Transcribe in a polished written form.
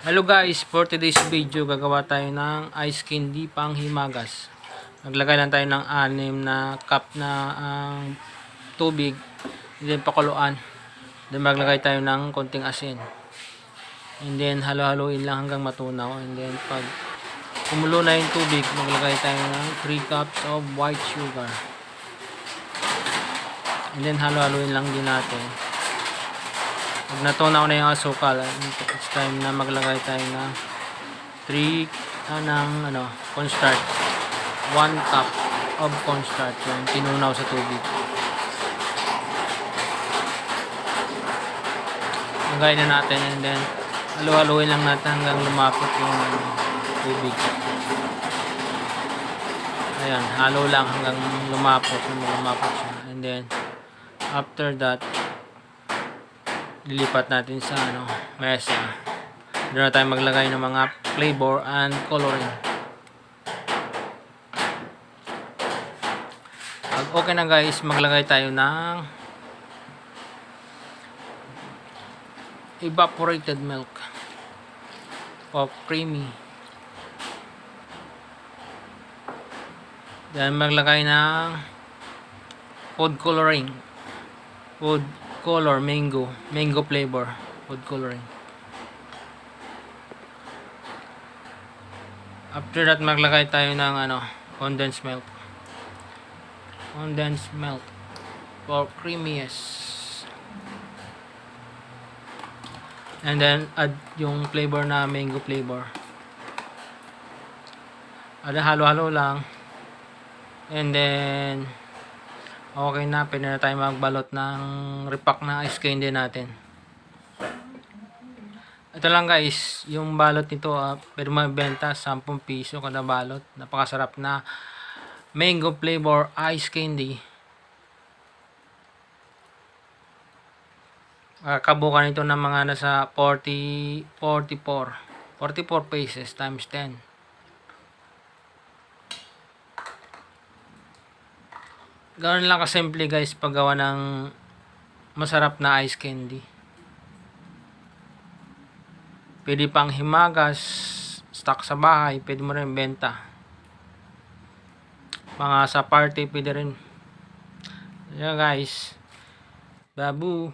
Hello guys, for today's video gagawa tayo ng ice candy pang himagas. Naglagay lang tayo ng 6 na cup na tubig, then pakuluan. Then maglagay tayo ng konting asin. And then halo-haloin lang hanggang matunaw. And then pag kumulo na yung tubig, maglagay tayo ng 3 cups of white sugar. And then halo-haloin lang din natin. Pag natunaw na yung asukal, it's time na maglagay tayo ng 3 cornstarch. 1 cup of cornstarch yung tinunaw sa tubig. Lagay na natin and then halo-haloin lang natin hanggang lumapot yung tubig. Ayan, halo lang hanggang lumapot siya. And then after that, lilipat natin sa mesa. Doon na tayo maglagay ng mga flavor and coloring. Pag okay na guys, maglagay tayo ng evaporated milk o creamy. Then maglagay ng food coloring. Food color mango flavor food coloring. After that, maglagay tayo ng condensed milk for creamiest. And then add yung flavor na mango flavor. Halo-halo lang. And then okay na, pwede na tayo magbalot ng repack na ice candy natin. Ito lang guys, yung balot nito pwede mabenta 10 piso kada balot. Napakasarap na mango flavor ice candy. Kabukan ito ng mga nasa 44 pesos times 10. Ganoon lang kasimple guys paggawa ng masarap na ice candy. Pwede pang himagas, stock sa bahay, pwede mo rin benta. Mga sa party pwede rin. Yeah guys. Babu.